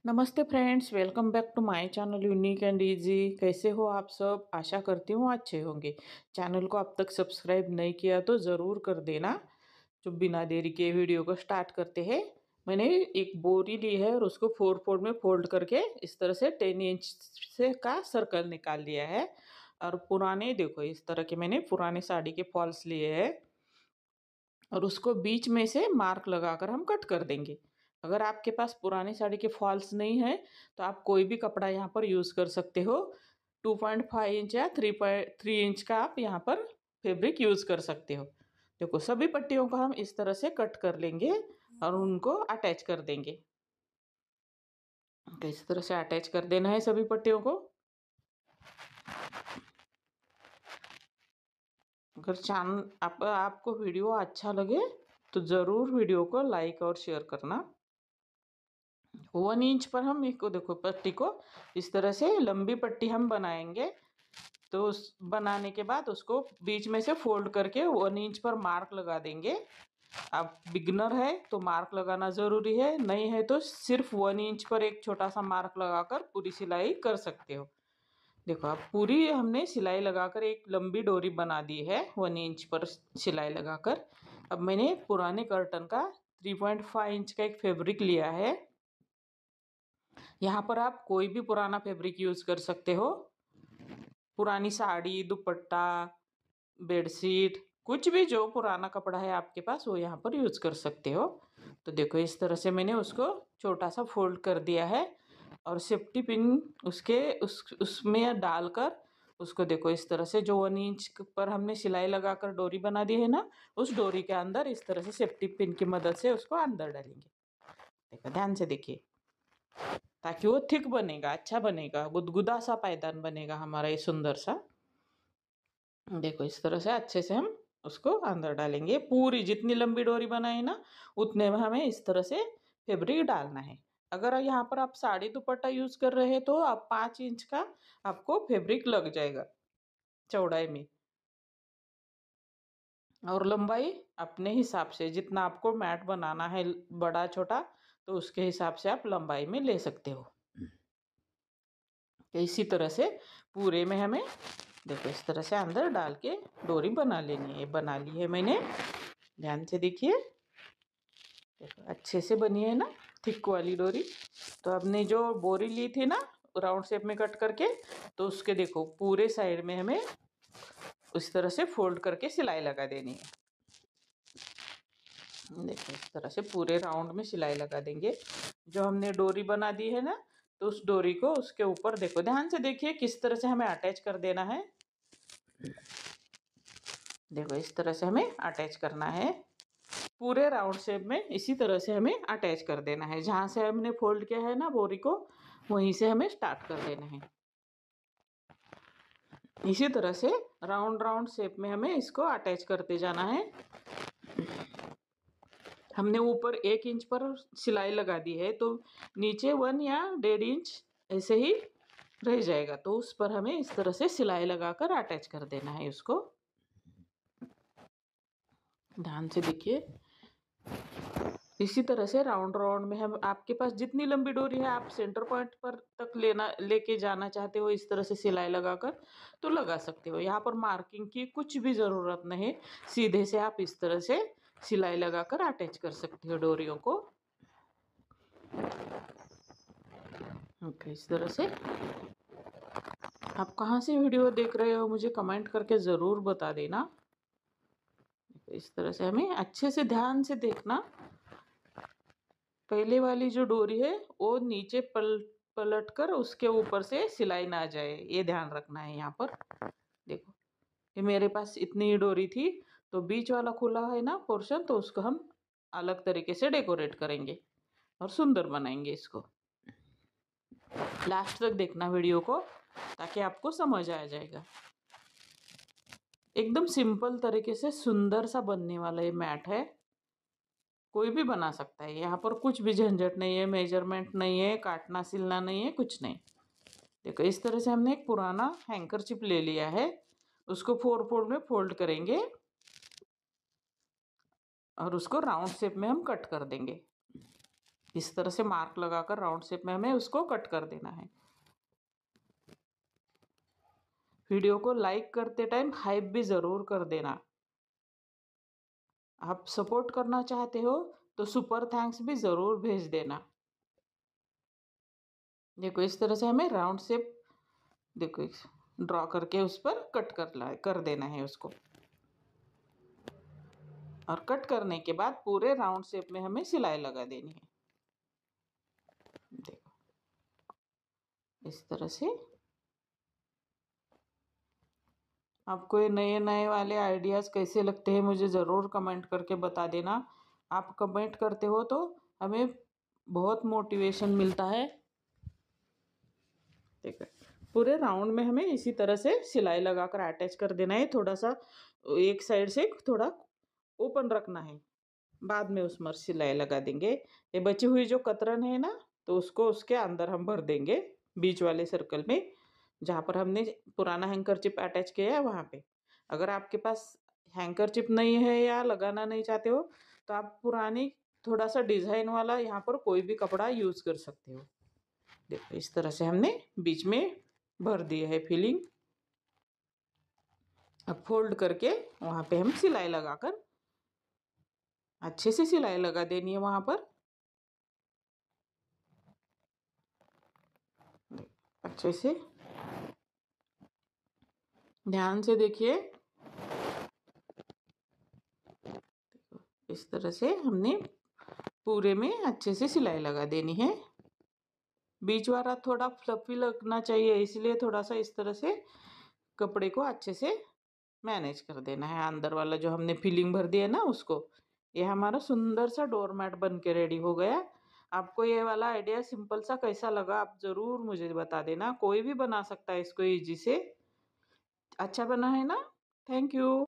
नमस्ते friends, welcome back to my channel unique and easy. कैसे हो आप सब? आशा करती हूँ अच्छे होंगे। चैनल को अब तक सब्सक्राइब नहीं किया तो ज़रूर कर देना। तो बिना देरी के वीडियो को स्टार्ट करते हैं। मैंने एक बोरी ली है और उसको 4 4 में फोल्ड करके इस तरह से 10 इंच से का सर्कल निकाल लिया है। और पुराने देखो इस तरह के मैंने पुराने साड़ी के फॉल्स लिए हैं और उसको बीच में से मार्क लगाकर हम कट कर देंगे। अगर आपके पास पुरानी साड़ी के फॉल्स नहीं है तो आप कोई भी कपड़ा यहाँ पर यूज़ कर सकते हो। 2.5 इंच या 3.3 इंच का आप यहाँ पर फैब्रिक यूज़ कर सकते हो। देखो सभी पट्टियों को हम इस तरह से कट कर लेंगे और उनको अटैच कर देंगे। तो इस तरह से अटैच कर देना है सभी पट्टियों को। अगर आपको वीडियो अच्छा लगे तो ज़रूर वीडियो को लाइक और शेयर करना। 1 इंच पर हम इसको देखो पट्टी को इस तरह से लंबी पट्टी हम बनाएंगे। तो उस बनाने के बाद उसको बीच में से फोल्ड करके 1 इंच पर मार्क लगा देंगे। आप बिगनर है तो मार्क लगाना ज़रूरी है, नहीं है तो सिर्फ 1 इंच पर एक छोटा सा मार्क लगाकर पूरी सिलाई कर सकते हो। देखो अब पूरी हमने सिलाई लगाकर एक लंबी डोरी बना दी है 1 इंच पर सिलाई लगाकर। अब मैंने पुराने कर्टन का 3.5 इंच का एक फैब्रिक लिया है। यहाँ पर आप कोई भी पुराना फैब्रिक यूज कर सकते हो। पुरानी साड़ी, दुपट्टा, बेडशीट, कुछ भी जो पुराना कपड़ा है आपके पास वो यहाँ पर यूज कर सकते हो। तो देखो इस तरह से मैंने उसको छोटा सा फोल्ड कर दिया है और सेफ्टी पिन उसमें डालकर उसको देखो इस तरह से जो 1 इंच पर हमने सिलाई लगाकर डोरी बना दी है ना, उस डोरी के अंदर इस तरह से सेफ्टी पिन की मदद से उसको अंदर डालेंगे। देखो ध्यान से देखिए, ताकि वो थिक बनेगा, अच्छा बनेगा, गुदगुदा सा पायदान बनेगा हमारा ये सुंदर सा। देखो इस तरह से अच्छे से हम उसको अंदर डालेंगे। पूरी जितनी लंबी डोरी बनाई ना उतने में हमें इस तरह से फैब्रिक डालना है। अगर यहाँ पर आप साड़ी दुपट्टा यूज कर रहे हैं तो आप 5 इंच का आपको फैब्रिक लग जाएगा चौड़ाई में। और लंबाई अपने हिसाब से जितना आपको मैट बनाना है, बड़ा छोटा, तो उसके हिसाब से आप लंबाई में ले सकते हो। तो इसी तरह से पूरे में हमें देखो इस तरह से अंदर डाल के डोरी बना लेनी है। बना ली है मैंने, ध्यान से देखिए। देखो अच्छे से बनी है ना थिक वाली डोरी। तो हमने जो बोरी ली थी ना राउंड शेप में कट करके, तो उसके देखो पूरे साइड में हमें उस तरह से फोल्ड करके सिलाई लगा देनी है। देखो इस तरह से पूरे राउंड में सिलाई लगा देंगे। जो हमने डोरी बना दी है ना, तो उस डोरी को उसके ऊपर देखो ध्यान से देखिए किस तरह से हमें अटैच कर देना है। देखो इस तरह से हमें अटैच करना है पूरे राउंड शेप में। इसी तरह से हमें अटैच कर देना है। जहाँ से हमने फोल्ड किया है ना बोरी को, वहीं से हमें स्टार्ट कर देना है। इसी तरह से राउंड राउंड शेप में हमें इसको अटैच करते जाना है। हमने ऊपर 1 इंच पर सिलाई लगा दी है तो नीचे 1 या 1.5 इंच ऐसे ही रह जाएगा। तो उस पर हमें इस तरह से सिलाई लगाकर अटैच कर देना है उसको। ध्यान से देखिए। इसी तरह से राउंड राउंड में हम आपके पास जितनी लंबी डोरी है आप सेंटर पॉइंट पर तक लेके जाना चाहते हो इस तरह से सिलाई लगाकर तो लगा सकते हो। यहाँ पर मार्किंग की कुछ भी ज़रूरत नहीं, सीधे से आप इस तरह से सिलाई लगाकर अटैच कर सकते हो डोरियों को। ओके, इस तरह से आप कहाँ से वीडियो देख रहे हो मुझे कमेंट करके ज़रूर बता देना। इस तरह से हमें अच्छे से ध्यान से देखना। पहले वाली जो डोरी है वो नीचे पलट कर उसके ऊपर से सिलाई ना जाए, ये ध्यान रखना है यहाँ पर। देखो ये मेरे पास इतनी ही डोरी थी तो बीच वाला खुला है ना पोर्शन, तो उसको हम अलग तरीके से डेकोरेट करेंगे और सुंदर बनाएंगे इसको। लास्ट तक देखना वीडियो को ताकि आपको समझ आ जाएगा। एकदम सिंपल तरीके से सुंदर सा बनने वाला ये मैट है, कोई भी बना सकता है। यहाँ पर कुछ भी झंझट नहीं है, मेजरमेंट नहीं है, काटना सिलना नहीं है, कुछ नहीं। देखो इस तरह से हमने एक पुराना हैंकरचिप ले लिया है, उसको 4 4 में फोल्ड करेंगे और उसको राउंड शेप में हम कट कर देंगे। इस तरह से मार्क लगाकर राउंड शेप में हमें उसको कट कर देना है। वीडियो को लाइक करते टाइम हाइप भी ज़रूर कर देना। आप सपोर्ट करना चाहते हो तो सुपर थैंक्स भी ज़रूर भेज देना। देखो इस तरह से हमें राउंड शेप देखो ड्रॉ करके उस पर कट कर देना है उसको। और कट करने के बाद पूरे राउंड शेप में हमें सिलाई लगा देनी है। देखो इस तरह से। आपको ये नए नए वाले आइडियाज़ कैसे लगते हैं मुझे ज़रूर कमेंट करके बता देना। आप कमेंट करते हो तो हमें बहुत मोटिवेशन मिलता है। देखो पूरे राउंड में हमें इसी तरह से सिलाई लगाकर अटैच कर देना है। थोड़ा सा एक साइड से थोड़ा ओपन रखना है, बाद में उसमें सिलाई लगा देंगे। ये बची हुई जो कतरन है ना, तो उसको उसके अंदर हम भर देंगे बीच वाले सर्कल में, जहाँ पर हमने पुराना हैंकरचिप अटैच किया है वहाँ पे। अगर आपके पास हैंकरचिप नहीं है या लगाना नहीं चाहते हो तो आप पुरानी थोड़ा सा डिज़ाइन वाला यहाँ पर कोई भी कपड़ा यूज़ कर सकते हो। देखो इस तरह से हमने बीच में भर दिया है फिलिंग। अब फोल्ड करके वहाँ पे हम सिलाई लगाकर अच्छे से सिलाई लगा देनी है वहाँ पर। अच्छे से ध्यान से देखिए। इस तरह से हमने पूरे में अच्छे से सिलाई लगा देनी है। बीच वाला थोड़ा फ्लफी लगना चाहिए, इसलिए थोड़ा सा इस तरह से कपड़े को अच्छे से मैनेज कर देना है। अंदर वाला जो हमने फिलिंग भर दिया ना उसको। ये हमारा सुंदर सा डोरमैट बन के रेडी हो गया। आपको ये वाला आइडिया सिंपल सा कैसा लगा आप ज़रूर मुझे बता देना। कोई भी बना सकता है इसको इजी से। अच्छा बना है ना? Thank you.